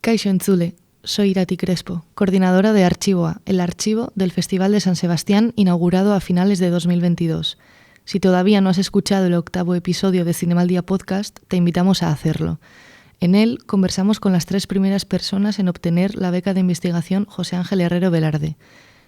Kaixo entzule, soy Irati Crespo, coordinadora de Archivoa, el archivo del Festival de San Sebastián inaugurado a finales de 2022. Si todavía no has escuchado el 8º episodio de Cinemaldia Podcast, te invitamos a hacerlo. En él conversamos con las 3 primeras personas en obtener la beca de investigación José Ángel Herrero Velarde.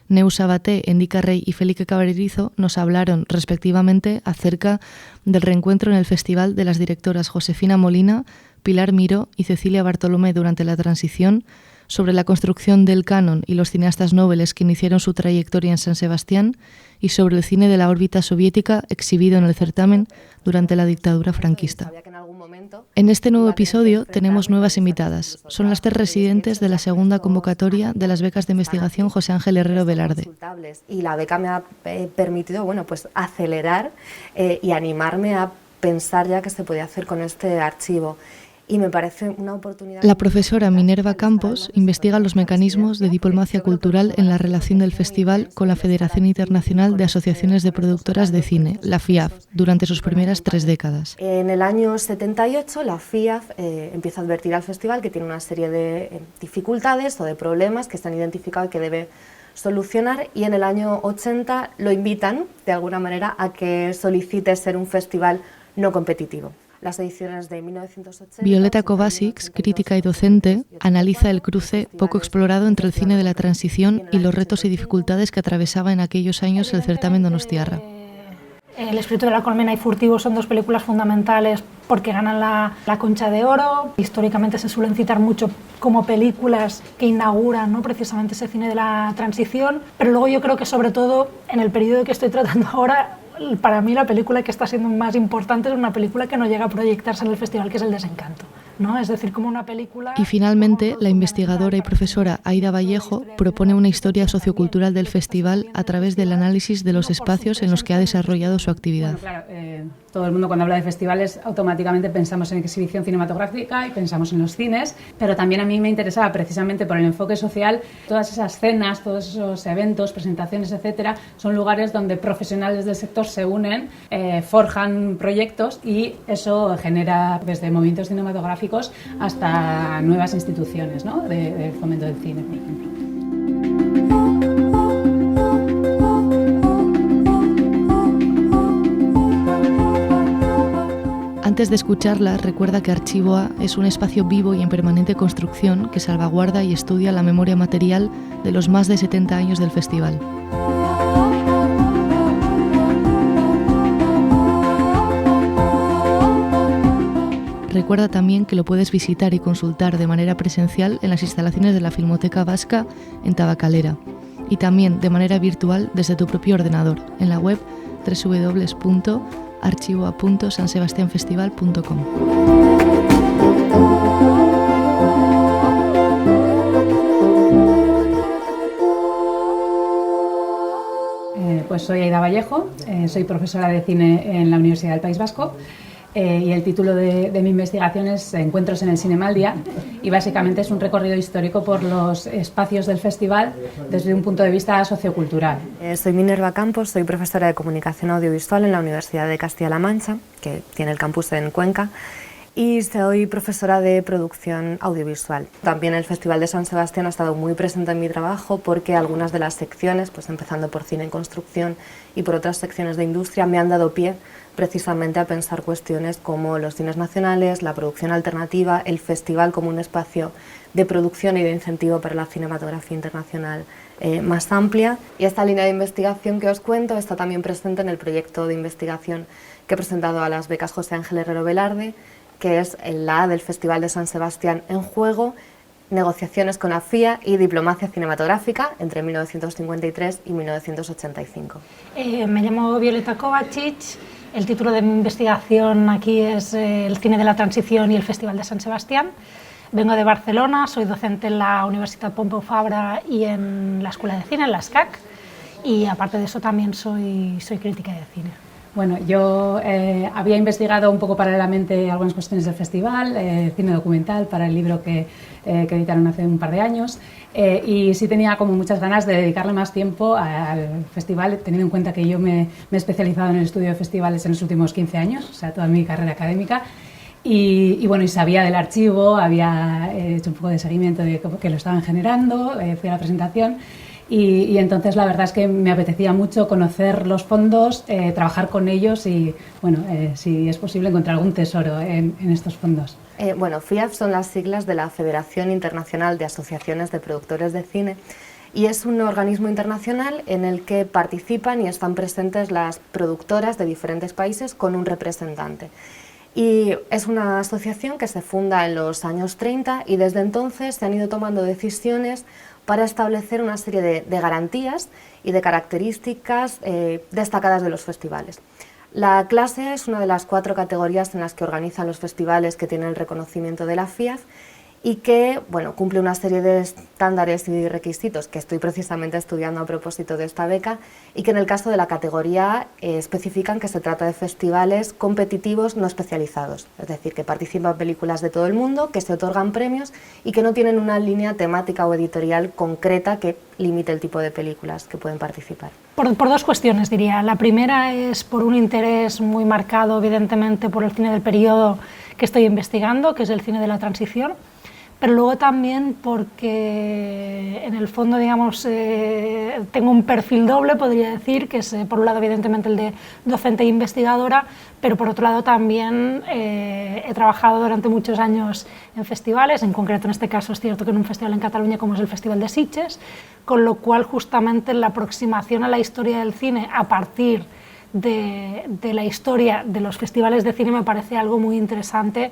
Neus Sabaté, Endica Rey y Felipe Cabrerizo nos hablaron respectivamente acerca del reencuentro en el festival de las directoras Josefina Molina, Pilar Miró y Cecilia Bartolomé durante la transición, sobre la construcción del canon y los cineastas nobles que iniciaron su trayectoria en San Sebastián y sobre el cine de la órbita soviética exhibido en el certamen durante la dictadura franquista. En este nuevo episodio tenemos nuevas invitadas. Son las 3 residentes de la segunda convocatoria de las becas de investigación José Ángel Herrero Velarde. Y la beca me ha permitido acelerar y animarme a pensar ya qué se podía hacer con este archivo. Y me parece una oportunidad. La profesora Minerva Campos investiga los mecanismos de diplomacia cultural en la relación del festival con la Federación Internacional de Asociaciones de Productoras de Cine, la FIAF, durante sus primeras 3 décadas. En el año 78 la FIAF empieza a advertir al festival que tiene una serie de dificultades o de problemas que se han identificado y que debe solucionar, y en el año 80 lo invitan de alguna manera a que solicite ser un festival no competitivo. Las ediciones de 1980... Violeta Kovacic, crítica y docente, analiza el cruce poco explorado entre el cine de la transición y los retos y dificultades que atravesaba en aquellos años el certamen donostiarra. El espíritu de la colmena y Furtivo son 2 películas fundamentales porque ganan la Concha de Oro. Históricamente se suelen citar mucho como películas que inauguran, ¿no?, precisamente ese cine de la transición, pero luego yo creo que sobre todo en el periodo que estoy tratando ahora, para mí la película que está siendo más importante es una película que no llega a proyectarse en el festival, que es El Desencanto, ¿no? Es decir, como una película... Y finalmente, la investigadora y profesora Aida Vallejo propone una historia sociocultural del festival a través del análisis de los espacios en los que ha desarrollado su actividad. Bueno, claro, todo el mundo cuando habla de festivales automáticamente pensamos en exhibición cinematográfica y pensamos en los cines, pero también a mí me interesaba precisamente por el enfoque social. Todas esas cenas, todos esos eventos, presentaciones, etcétera, son lugares donde profesionales del sector se unen, forjan proyectos y eso genera desde movimientos cinematográficos hasta nuevas instituciones, ¿no?, de fomento del cine, por ejemplo. Antes de escucharla, recuerda que Archivoa es un espacio vivo y en permanente construcción que salvaguarda y estudia la memoria material de los más de 70 años del festival. Recuerda también que lo puedes visitar y consultar de manera presencial en las instalaciones de la Filmoteca Vasca en Tabacalera y también de manera virtual desde tu propio ordenador en la web www.archivoa.sansebastianfestival.com. Pues soy Aida Vallejo, soy profesora de cine en la Universidad del País Vasco. Y el título de mi investigación es Encuentros en el Cinemaldia, y básicamente es un recorrido histórico por los espacios del festival desde un punto de vista sociocultural. Soy Minerva Campos, soy profesora de comunicación audiovisual en la Universidad de Castilla-La Mancha, que tiene el campus en Cuenca, y soy profesora de producción audiovisual. También el Festival de San Sebastián ha estado muy presente en mi trabajo porque algunas de las secciones, pues empezando por cine en construcción y por otras secciones de industria, me han dado pie precisamente a pensar cuestiones como los cines nacionales, la producción alternativa, el festival como un espacio de producción y de incentivo para la cinematografía internacional más amplia. Y esta línea de investigación que os cuento está también presente en el proyecto de investigación que he presentado a las becas José Ángel Herrero Velarde, que es la del Festival de San Sebastián en juego, negociaciones con la FIA y diplomacia cinematográfica entre 1953 y 1985. Me llamo Violeta Kovacic. El título de mi investigación aquí es el cine de la transición y el Festival de San Sebastián. Vengo de Barcelona, soy docente en la Universitat Pompeu Fabra y en la Escuela de Cine, en la SCAC, y aparte de eso también soy crítica de cine. Bueno, yo había investigado un poco paralelamente algunas cuestiones del festival, cine documental para el libro que editaron hace un par de años, y sí tenía como muchas ganas de dedicarle más tiempo al festival, teniendo en cuenta que yo me he especializado en el estudio de festivales en los últimos 15 años, o sea, toda mi carrera académica. Y bueno, y sabía del archivo, había hecho un poco de seguimiento de cómo que lo estaban generando, fui a la presentación y entonces la verdad es que me apetecía mucho conocer los fondos, trabajar con ellos y, bueno, si es posible encontrar algún tesoro en estos fondos. Bueno, FIAF son las siglas de la Federación Internacional de Asociaciones de Productores de Cine y es un organismo internacional en el que participan y están presentes las productoras de diferentes países con un representante. Y es una asociación que se funda en los años 30 y desde entonces se han ido tomando decisiones para establecer una serie de garantías y de características destacadas de los festivales. La clase A es una de las 4 categorías en las que organizan los festivales que tienen el reconocimiento de la FIAF y que, bueno, cumple una serie de estándares y requisitos que estoy precisamente estudiando a propósito de esta beca y que en el caso de la categoría A especifican que se trata de festivales competitivos no especializados, es decir, que participan películas de todo el mundo, que se otorgan premios y que no tienen una línea temática o editorial concreta que limite el tipo de películas que pueden participar. Por 2 cuestiones, diría. La primera es por un interés muy marcado, evidentemente, por el cine del periodo que estoy investigando, que es el cine de la transición, pero luego también porque en el fondo, digamos, tengo un perfil doble, podría decir, que es por un lado evidentemente el de docente e investigadora, pero por otro lado también he trabajado durante muchos años en festivales, en concreto en este caso es cierto que en un festival en Cataluña como es el Festival de Sitges, con lo cual justamente la aproximación a la historia del cine a partir de la historia de los festivales de cine me parece algo muy interesante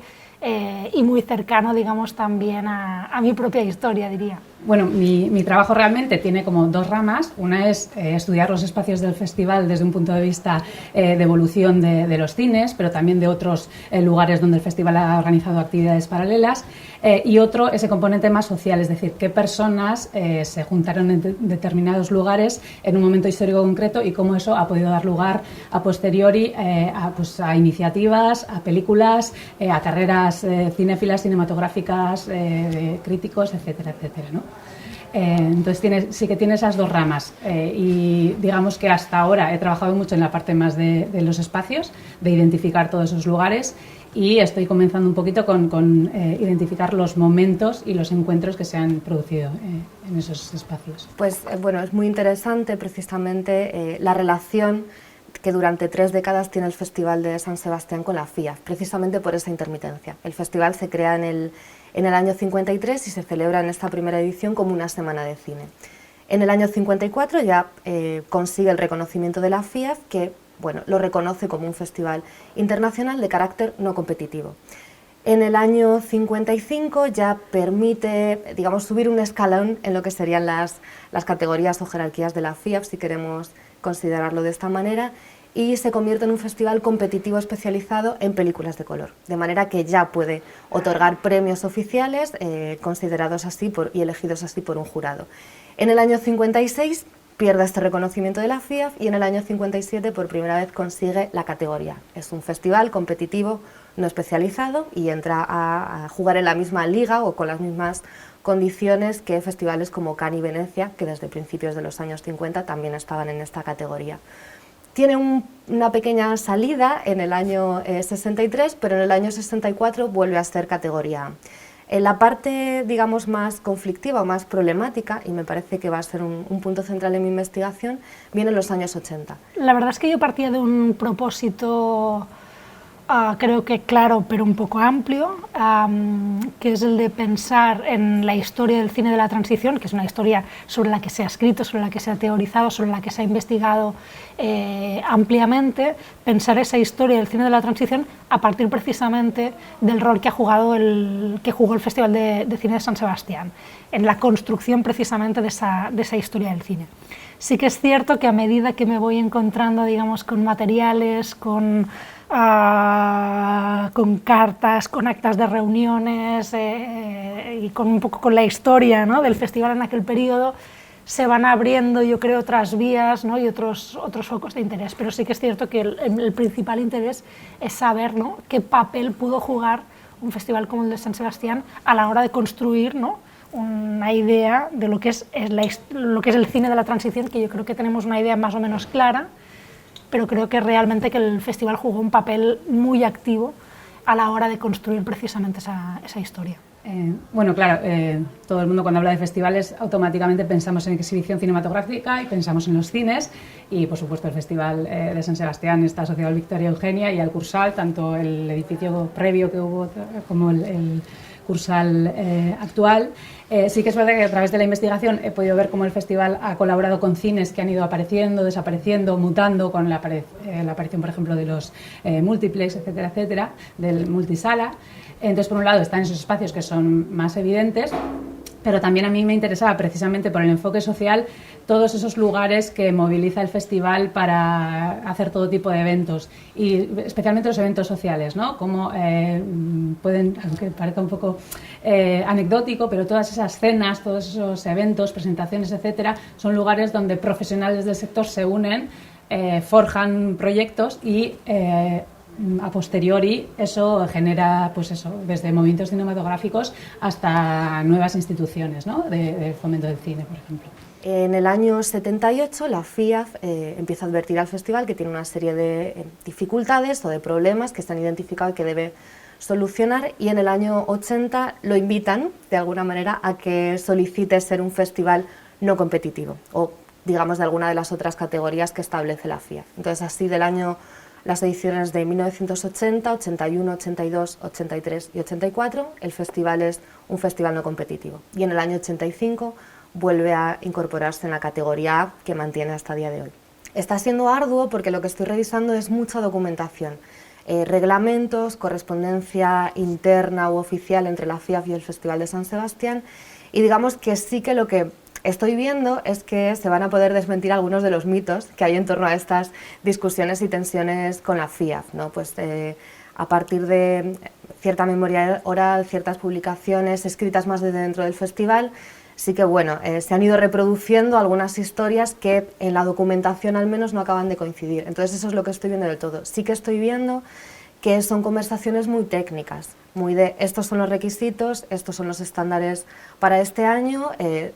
y muy cercano, digamos, también a mi propia historia, diría. Bueno, mi trabajo realmente tiene como 2 ramas. Una es estudiar los espacios del festival desde un punto de vista de evolución de los cines, pero también de otros lugares donde el festival ha organizado actividades paralelas. Y otro, ese componente más social, es decir, qué personas se juntaron en determinados lugares en un momento histórico concreto y cómo eso ha podido dar lugar a posteriori a iniciativas, a películas, a carreras cinéfilas, cinematográficas, de críticos, etcétera, etcétera, ¿no? Entonces sí que tiene esas 2 ramas y digamos que hasta ahora he trabajado mucho en la parte más de los espacios, de identificar todos esos lugares y estoy comenzando un poquito con identificar los momentos y los encuentros que se han producido en esos espacios. Pues bueno, es muy interesante precisamente la relación que durante 3 décadas tiene el Festival de San Sebastián con la FIAF, precisamente por esa intermitencia. El festival se crea en el año 53 y se celebra en esta primera edición como una semana de cine. En el año 54 ya consigue el reconocimiento de la FIAF, que bueno, lo reconoce como un festival internacional de carácter no competitivo. En el año 55 ya permite, digamos, subir un escalón en lo que serían las categorías o jerarquías de la FIAF, si queremos considerarlo de esta manera, y se convierte en un festival competitivo especializado en películas de color, de manera que ya puede otorgar premios oficiales considerados así y elegidos así por un jurado. En el año 56 pierde este reconocimiento de la FIAF y en el año 57 por primera vez consigue la categoría. Es un festival competitivo no especializado y entra a jugar en la misma liga o con las mismas condiciones que festivales como Cannes y Venecia, que desde principios de los años 50 también estaban en esta categoría. Tiene una pequeña salida en el año 63, pero en el año 64 vuelve a ser categoría A. En la parte, digamos, más conflictiva o más problemática, y me parece que va a ser un punto central en mi investigación, viene en los años 80. La verdad es que yo partía de un propósito creo que claro, pero un poco amplio, que es el de pensar en la historia del cine de la transición, que es una historia sobre la que se ha escrito, sobre la que se ha teorizado, sobre la que se ha investigado ampliamente, pensar esa historia del cine de la transición a partir precisamente del rol que jugó el Festival de Cine de San Sebastián, en la construcción precisamente de esa historia del cine. Sí que es cierto que a medida que me voy encontrando, digamos, con materiales, con cartas, con actas de reuniones y un poco con la historia, ¿no?, del festival en aquel periodo, se van abriendo, yo creo, otras vías, ¿no?, y otros focos de interés. Pero sí que es cierto que el principal interés es saber, ¿no?, qué papel pudo jugar un festival como el de San Sebastián a la hora de construir, ¿no?, una idea de lo que es el cine de la transición, que yo creo que tenemos una idea más o menos clara, pero creo que realmente que el festival jugó un papel muy activo a la hora de construir precisamente esa historia. Bueno, claro, todo el mundo cuando habla de festivales automáticamente pensamos en exhibición cinematográfica y pensamos en los cines y por supuesto el Festival de San Sebastián está asociado al Victoria Eugenia y al Cursal, tanto el edificio previo que hubo como el Cursal actual. Sí que es verdad que a través de la investigación he podido ver cómo el festival ha colaborado con cines que han ido apareciendo, desapareciendo, mutando, con la aparición, por ejemplo, de los multiplex, etcétera, etcétera, del multisala. Entonces, por un lado, están esos espacios que son más evidentes, pero también a mí me interesaba, precisamente por el enfoque social, todos esos lugares que moviliza el festival para hacer todo tipo de eventos, y especialmente los eventos sociales, ¿no? Como pueden, aunque parezca un poco anecdótico, pero todas esas cenas, todos esos eventos, presentaciones, etcétera, son lugares donde profesionales del sector se unen, forjan proyectos y a posteriori eso genera, pues eso, desde movimientos cinematográficos hasta nuevas instituciones, ¿no? de fomento del cine, por ejemplo. En el año 78 la FIAF empieza a advertir al festival que tiene una serie de dificultades o de problemas que se han identificado y que debe solucionar, y en el año 80 lo invitan de alguna manera a que solicite ser un festival no competitivo o digamos de alguna de las otras categorías que establece la FIAF. Entonces así las ediciones de 1980, 81, 82, 83 y 84, el festival es un festival no competitivo. Y en el año 85 vuelve a incorporarse en la categoría A, que mantiene hasta el día de hoy. Está siendo arduo porque lo que estoy revisando es mucha documentación, reglamentos, correspondencia interna u oficial entre la FIAF y el Festival de San Sebastián, y digamos que sí que lo que estoy viendo es que se van a poder desmentir algunos de los mitos que hay en torno a estas discusiones y tensiones con la FIAF, ¿no? Pues a partir de cierta memoria oral, ciertas publicaciones escritas más desde dentro del festival, sí que bueno, se han ido reproduciendo algunas historias que en la documentación al menos no acaban de coincidir. Entonces eso es lo que estoy viendo del todo. Sí que estoy viendo que son conversaciones muy técnicas, muy de estos son los requisitos, estos son los estándares para este año,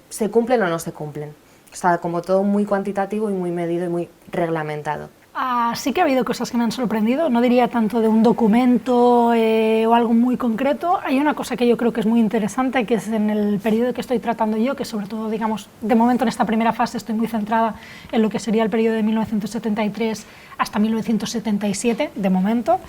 ¿se cumplen o no se cumplen? O sea, como todo muy cuantitativo y muy medido y muy reglamentado. Sí que ha habido cosas que me han sorprendido, no diría tanto de un documento o algo muy concreto. Hay una cosa que yo creo que es muy interesante, que es en el periodo que estoy tratando yo, que sobre todo, digamos, de momento en esta primera fase estoy muy centrada en lo que sería el periodo de 1973 hasta 1977, de momento.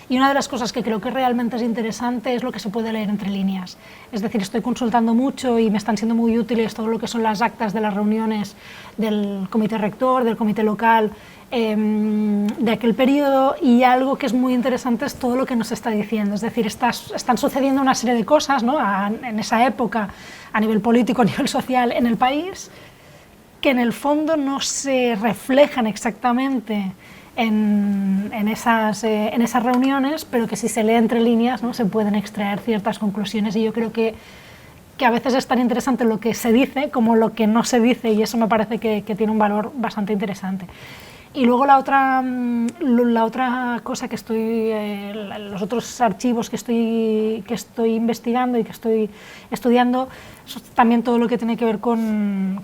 Y una de las cosas que creo que realmente es interesante es lo que se puede leer entre líneas. Es decir, estoy consultando mucho y me están siendo muy útiles todo lo que son las actas de las reuniones del comité rector, del comité local, de aquel periodo, y algo que es muy interesante es todo lo que nos está diciendo. Es decir, están sucediendo una serie de cosas, ¿no? En esa época, a nivel político, a nivel social en el país, que en el fondo no se reflejan exactamente en esas reuniones, pero que si se lee entre líneas, ¿no? Se pueden extraer ciertas conclusiones, y yo creo que a veces es tan interesante lo que se dice como lo que no se dice, y eso me parece que tiene un valor bastante interesante. Y luego la otra cosa que los otros archivos que estoy investigando y que estoy estudiando, es también todo lo que tiene que ver con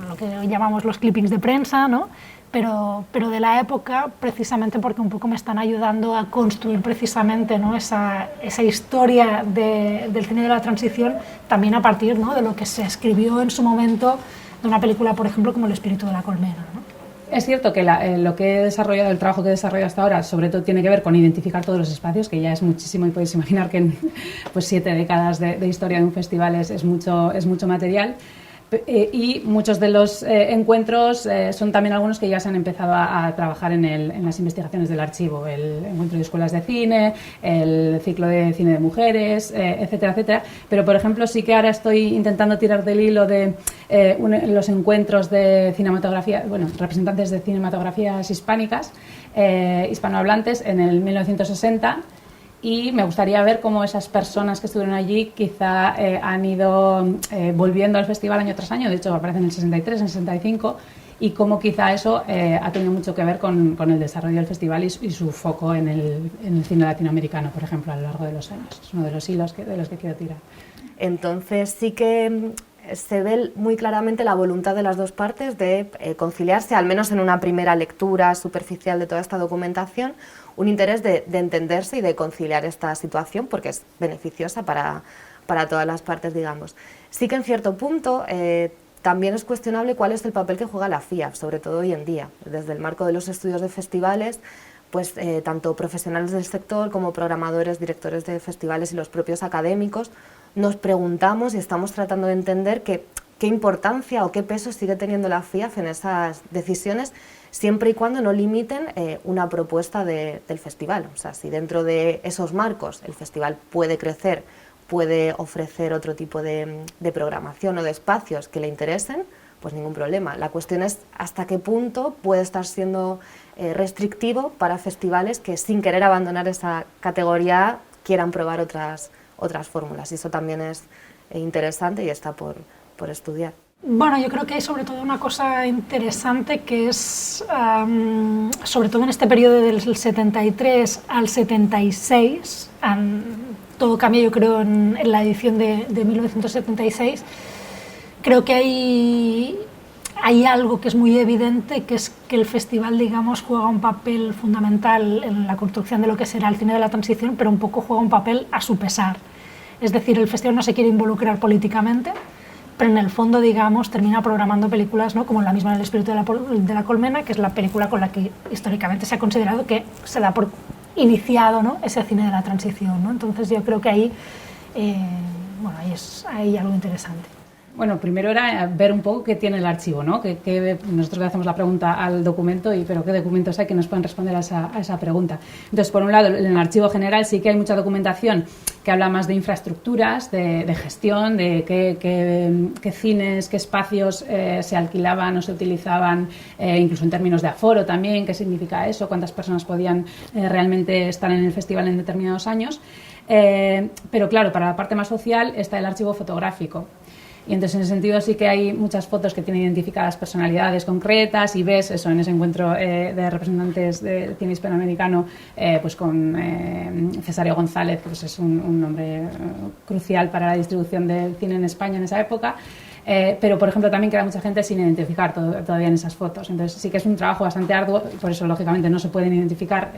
lo que llamamos los clippings de prensa, ¿no? Pero de la época, precisamente porque un poco me están ayudando a construir precisamente, ¿no? esa historia del cine de la transición, también a partir, ¿no? de lo que se escribió en su momento de una película, por ejemplo, como El espíritu de la colmena, ¿no? Es cierto que lo que he desarrollado, el trabajo que he desarrollado hasta ahora, sobre todo tiene que ver con identificar todos los espacios, que ya es muchísimo, y podéis imaginar que en 7 décadas de historia de un festival es mucho material. Y muchos de los encuentros son también algunos que ya se han empezado a trabajar en las investigaciones del archivo, el encuentro de escuelas de cine, el ciclo de cine de mujeres, etcétera, etcétera. Pero, por ejemplo, sí que ahora estoy intentando tirar del hilo de los encuentros de cinematografía, bueno, representantes de cinematografías hispánicas, hispanohablantes, en el 1960. Y me gustaría ver cómo esas personas que estuvieron allí quizá han ido volviendo al festival año tras año. De hecho, aparecen en el 63, en el 65, y cómo quizá eso ha tenido mucho que ver con el desarrollo del festival y su foco en el cine latinoamericano, por ejemplo, a lo largo de los años. Es uno de los hilos de los que quiero tirar. Entonces sí que se ve muy claramente la voluntad de las dos partes de conciliarse, al menos en una primera lectura superficial de toda esta documentación, un interés de entenderse y de conciliar esta situación porque es beneficiosa para todas las partes, digamos. Sí que en cierto punto también es cuestionable cuál es el papel que juega la FIAF, sobre todo hoy en día. Desde el marco de los estudios de festivales, pues tanto profesionales del sector como programadores, directores de festivales y los propios académicos nos preguntamos y estamos tratando de entender qué importancia o qué peso sigue teniendo la FIAF en esas decisiones, siempre y cuando no limiten una propuesta del festival. O sea, si dentro de esos marcos el festival puede crecer, puede ofrecer otro tipo de programación o de espacios que le interesen, pues ningún problema. La cuestión es hasta qué punto puede estar siendo restrictivo para festivales que, sin querer abandonar esa categoría, quieran probar otras fórmulas. Y eso también es interesante y está por estudiar. Bueno, yo creo que hay sobre todo una cosa interesante que es, sobre todo en este periodo del 73 al 76, todo cambia yo creo en la edición de 1976, creo que hay algo que es muy evidente, que es que el festival, digamos, juega un papel fundamental en la construcción de lo que será el cine de la transición, pero un poco juega un papel a su pesar. Es decir, el festival no se quiere involucrar políticamente, pero en el fondo, digamos, termina programando películas, ¿no?, como la misma El espíritu de la colmena, que es la película con la que históricamente se ha considerado que se da por iniciado, ¿no?, ese cine de la transición, ¿no? Entonces yo creo que ahí, bueno, hay algo interesante. Bueno, primero era ver un poco qué tiene el archivo, ¿no? Nosotros le hacemos la pregunta al documento, pero qué documentos hay que nos puedan responder a esa pregunta. Entonces, por un lado, en el archivo general sí que hay mucha documentación que habla más de infraestructuras, de gestión, de qué cines, qué espacios se alquilaban o se utilizaban, incluso en términos de aforo también, qué significa eso, cuántas personas podían realmente estar en el festival en determinados años. Pero claro, para la parte más social está el archivo fotográfico. Y entonces en ese sentido sí que hay muchas fotos que tienen identificadas personalidades concretas y ves eso en ese encuentro de representantes del cine hispanoamericano, pues con Cesario González, que pues es un nombre crucial para la distribución del cine en España en esa época. Pero, por ejemplo, también queda mucha gente sin identificar todavía en esas fotos. Entonces sí que es un trabajo bastante arduo, por eso lógicamente no se pueden identificar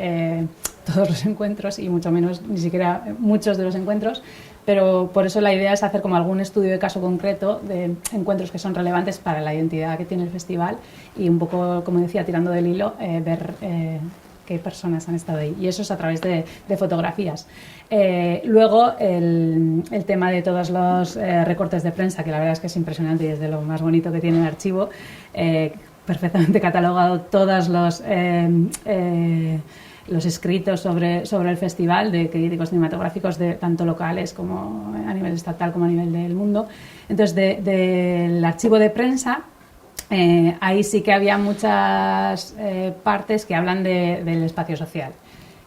todos los encuentros y mucho menos ni siquiera muchos de los encuentros, pero por eso la idea es hacer como algún estudio de caso concreto de encuentros que son relevantes para la identidad que tiene el festival y un poco, como decía, tirando del hilo, ver qué personas han estado ahí. Y eso es a través de fotografías. Luego, el tema de todos los recortes de prensa, que la verdad es que es impresionante y es de lo más bonito que tiene el archivo, perfectamente catalogado todos los escritos sobre el festival de críticos cinematográficos tanto locales como a nivel estatal como a nivel del mundo. Entonces, del archivo de prensa, ahí sí que había muchas partes que hablan del espacio social,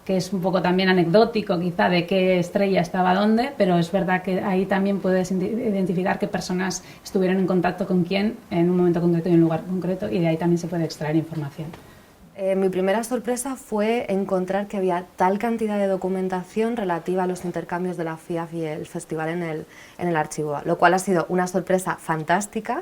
que es un poco también anecdótico quizá de qué estrella estaba dónde, pero es verdad que ahí también puedes identificar qué personas estuvieron en contacto con quién en un momento concreto y en un lugar concreto, y de ahí también se puede extraer información. Mi primera sorpresa fue encontrar que había tal cantidad de documentación relativa a los intercambios de la FIAF y el festival en el archivo, lo cual ha sido una sorpresa fantástica,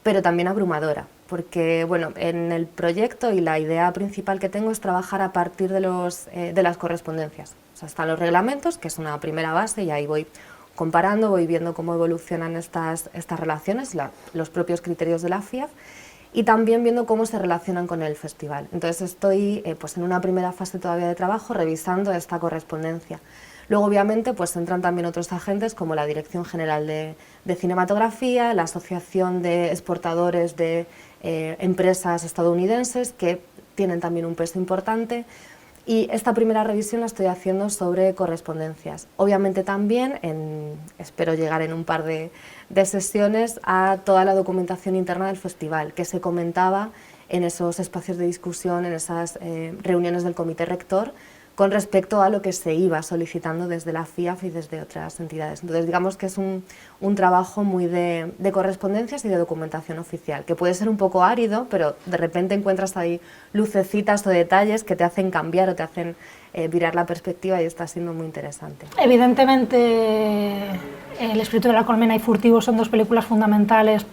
pero también abrumadora, porque bueno, en el proyecto y la idea principal que tengo es trabajar a partir de las correspondencias. O sea, están los reglamentos, que es una primera base, y ahí voy comparando, voy viendo cómo evolucionan estas relaciones, los propios criterios de la FIAF, y también viendo cómo se relacionan con el festival. Entonces estoy pues en una primera fase todavía de trabajo revisando esta correspondencia. Luego, obviamente, pues entran también otros agentes como la Dirección General de Cinematografía, la Asociación de Exportadores de Empresas Estadounidenses, que tienen también un peso importante. Y esta primera revisión la estoy haciendo sobre correspondencias. Obviamente también, espero llegar en un par de sesiones, a toda la documentación interna del festival, que se comentaba en esos espacios de discusión, en esas reuniones del comité rector, con respecto a lo que se iba solicitando desde la FIAF y desde otras entidades. Entonces, digamos que es un trabajo muy de correspondencias y de documentación oficial, que puede ser un poco árido, pero de repente encuentras ahí lucecitas o detalles que te hacen cambiar o te hacen virar la perspectiva, y está siendo muy interesante. Evidentemente, El espíritu de la colmena y Furtivo son dos películas fundamentales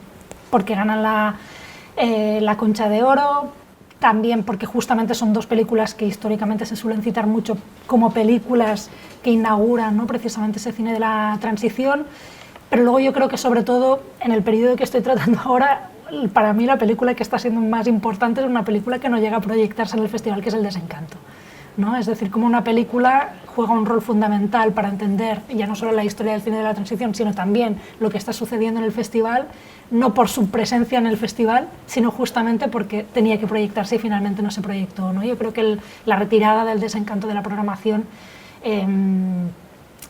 porque ganan la Concha de Oro, también porque justamente son dos películas que históricamente se suelen citar mucho como películas que inauguran, ¿no?, precisamente ese cine de la transición, pero luego yo creo que sobre todo en el periodo que estoy tratando ahora, para mí la película que está siendo más importante es una película que no llega a proyectarse en el festival, que es El Desencanto, ¿no? Es decir, como una película juega un rol fundamental para entender ya no solo la historia del cine de la transición, sino también lo que está sucediendo en el festival, no por su presencia en el festival, sino justamente porque tenía que proyectarse y finalmente no se proyectó, ¿no? Yo creo que la retirada del Desencanto de la programación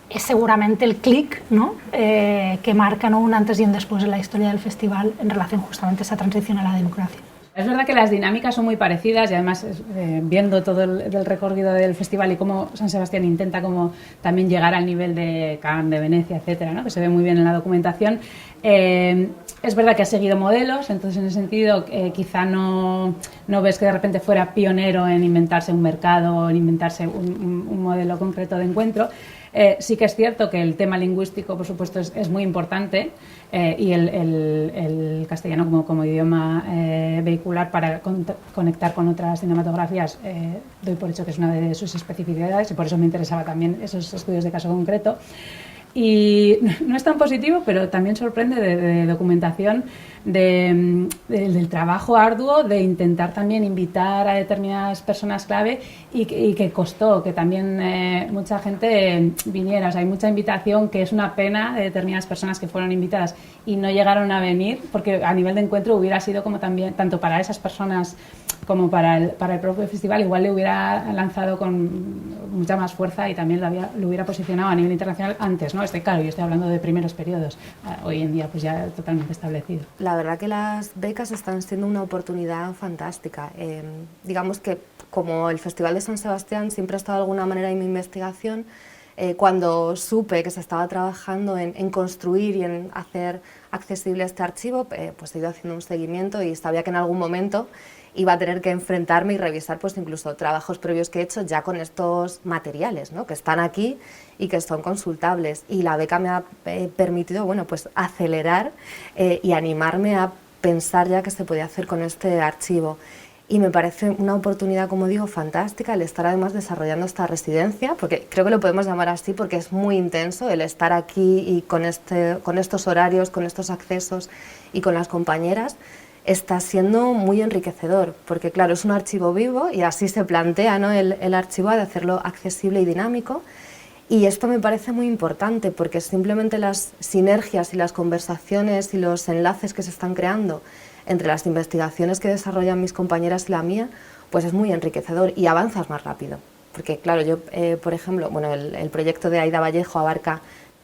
es seguramente el clic, ¿no?, que marca, ¿no?, un antes y un después en la historia del festival en relación justamente a esa transición a la democracia. Es verdad que las dinámicas son muy parecidas y además viendo todo el recorrido del festival y cómo San Sebastián intenta como también llegar al nivel de Cannes, de Venecia, etcétera, ¿no?, que se ve muy bien en la documentación. Es verdad que ha seguido modelos, entonces en ese sentido quizá no ves que de repente fuera pionero en inventarse un mercado, en inventarse un modelo concreto de encuentro. Sí que es cierto que el tema lingüístico, por supuesto, es muy importante, y el castellano como idioma vehicular para conectar con otras cinematografías, doy por hecho que es una de sus especificidades, y por eso me interesaba también esos estudios de caso concreto. Y no es tan positivo, pero también sorprende de documentación del trabajo arduo de intentar también invitar a determinadas personas clave y que costó que también mucha gente viniera. O sea, hay mucha invitación, que es una pena, de determinadas personas que fueron invitadas y no llegaron a venir, porque a nivel de encuentro hubiera sido como también, tanto para esas personas como para el propio festival, igual le hubiera lanzado con mucha más fuerza y también lo hubiera posicionado a nivel internacional antes, ¿no? Claro, yo estoy hablando de primeros periodos, hoy en día pues ya totalmente establecido. La verdad que las becas están siendo una oportunidad fantástica. Digamos que como el Festival de San Sebastián siempre ha estado de alguna manera en mi investigación, cuando supe que se estaba trabajando en construir y en hacer accesible este archivo, pues he ido haciendo un seguimiento y sabía que en algún momento iba a tener que enfrentarme y revisar pues incluso trabajos previos que he hecho ya con estos materiales, ¿no?, que están aquí y que son consultables. Y la beca me ha permitido, bueno, pues acelerar y animarme a pensar ya qué se podía hacer con este archivo. Y me parece una oportunidad, como digo, fantástica el estar además desarrollando esta residencia, porque creo que lo podemos llamar así porque es muy intenso el estar aquí y con estos horarios, con estos accesos y con las compañeras. Está siendo muy enriquecedor, porque claro, es un archivo vivo y así se plantea, ¿no?, el archivo, de hacerlo accesible y dinámico. Y esto me parece muy importante porque simplemente las sinergias y las conversaciones y los enlaces que se están creando entre las investigaciones que desarrollan mis compañeras y la mía, pues es muy enriquecedor y avanzas más rápido. Porque claro, yo, por ejemplo, bueno, el proyecto de Aida Vallejo abarca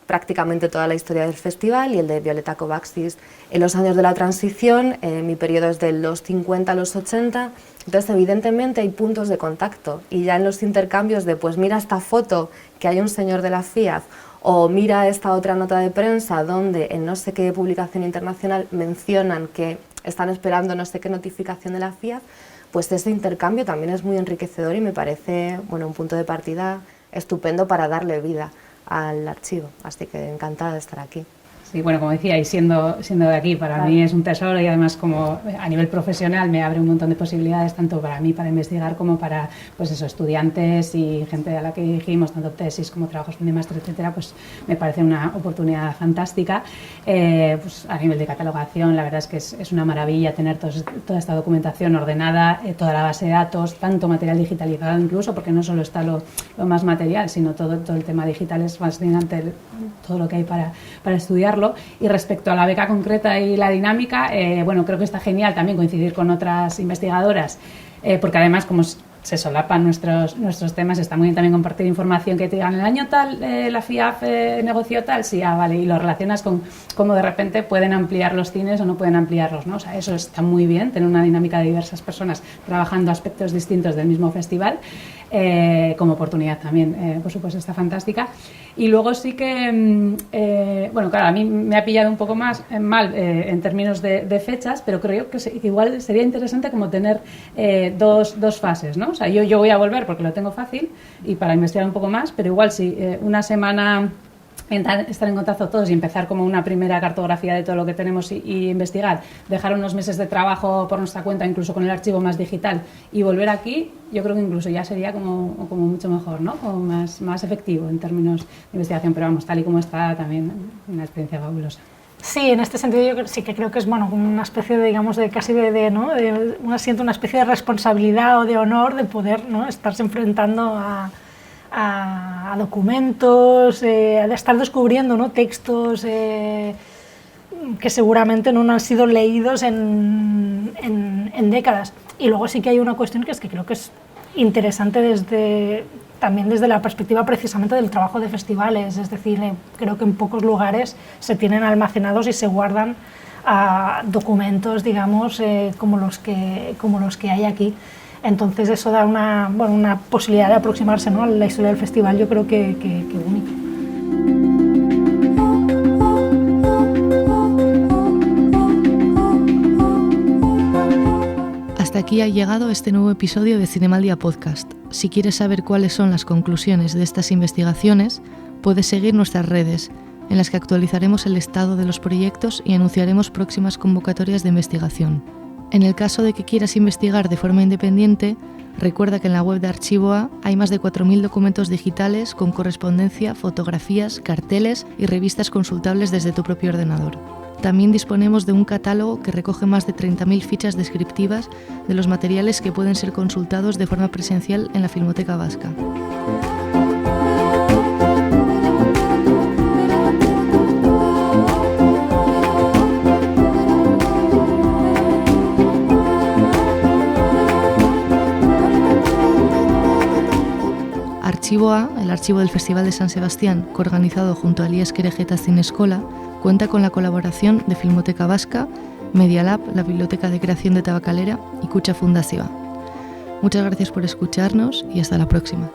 prácticamente toda la historia del festival y el de Violeta Kovacs en los años de la transición. Mi periodo es de los 50 a los 80, entonces evidentemente hay puntos de contacto y ya en los intercambios de pues mira esta foto que hay un señor de la FIAF o mira esta otra nota de prensa donde en no sé qué publicación internacional mencionan que están esperando no sé qué notificación de la FIAF, pues ese intercambio también es muy enriquecedor y me parece, bueno, un punto de partida estupendo para darle vida al archivo, así que encantada de estar aquí. Sí, bueno, como decía, y siendo de aquí, para mí es un tesoro y además como a nivel profesional me abre un montón de posibilidades, tanto para mí para investigar como para pues eso, estudiantes y gente a la que dirigimos, tanto tesis como trabajos de máster, etcétera, pues me parece una oportunidad fantástica. Pues a nivel de catalogación, la verdad es que es una maravilla tener toda esta documentación ordenada, toda la base de datos, tanto material digitalizado incluso, porque no solo está lo más material, sino todo el tema digital. Es fascinante todo lo que hay para estudiarlo. Y respecto a la beca concreta y la dinámica, bueno, creo que está genial también coincidir con otras investigadoras, porque además como se solapan nuestros temas, está muy bien también compartir información que te digan el año tal, la FIAF negoció tal, sí, vale, y lo relacionas con cómo de repente pueden ampliar los cines o no pueden ampliarlos, ¿no? O sea, eso está muy bien, tener una dinámica de diversas personas trabajando aspectos distintos del mismo festival. como oportunidad también, por supuesto, está fantástica. Y luego sí que, bueno, claro, a mí me ha pillado un poco más mal en términos de fechas, pero creo que igual sería interesante como tener dos fases, ¿no? O sea, yo voy a volver porque lo tengo fácil y para investigar un poco más, pero igual si una semana estar en contacto todos y empezar como una primera cartografía de todo lo que tenemos y investigar, dejar unos meses de trabajo por nuestra cuenta, incluso con el archivo más digital, y volver aquí, yo creo que incluso ya sería como mucho mejor, ¿no? Como más efectivo en términos de investigación, pero vamos, tal y como está, también una experiencia fabulosa. Sí, en este sentido yo sí que creo que es bueno, una especie de, digamos, de casi ¿no? Siento una especie de responsabilidad o de honor de poder, ¿no? Estarse enfrentando a documentos, de estar descubriendo, ¿no? Textos que seguramente no han sido leídos en décadas. Y luego sí que hay una cuestión que es que creo que es interesante también desde la perspectiva precisamente del trabajo de festivales, es decir, creo que en pocos lugares se tienen almacenados y se guardan documentos, digamos, como los que hay aquí. Entonces eso da una posibilidad de aproximarse, ¿no? a la historia del festival, yo creo que única. Hasta aquí ha llegado este nuevo episodio de Cinemaldia Podcast. Si quieres saber cuáles son las conclusiones de estas investigaciones, puedes seguir nuestras redes, en las que actualizaremos el estado de los proyectos y anunciaremos próximas convocatorias de investigación. En el caso de que quieras investigar de forma independiente, recuerda que en la web de Archivo-A hay más de 4.000 documentos digitales con correspondencia, fotografías, carteles y revistas consultables desde tu propio ordenador. También disponemos de un catálogo que recoge más de 30.000 fichas descriptivas de los materiales que pueden ser consultados de forma presencial en la Filmoteca Vasca. Archivo-A, el archivo del Festival de San Sebastián, coorganizado junto a Elías Querejeta Cinescola, cuenta con la colaboración de Filmoteca Vasca, Media Lab, la Biblioteca de Creación de Tabacalera y Kutxa Fundazioa. Muchas gracias por escucharnos y hasta la próxima.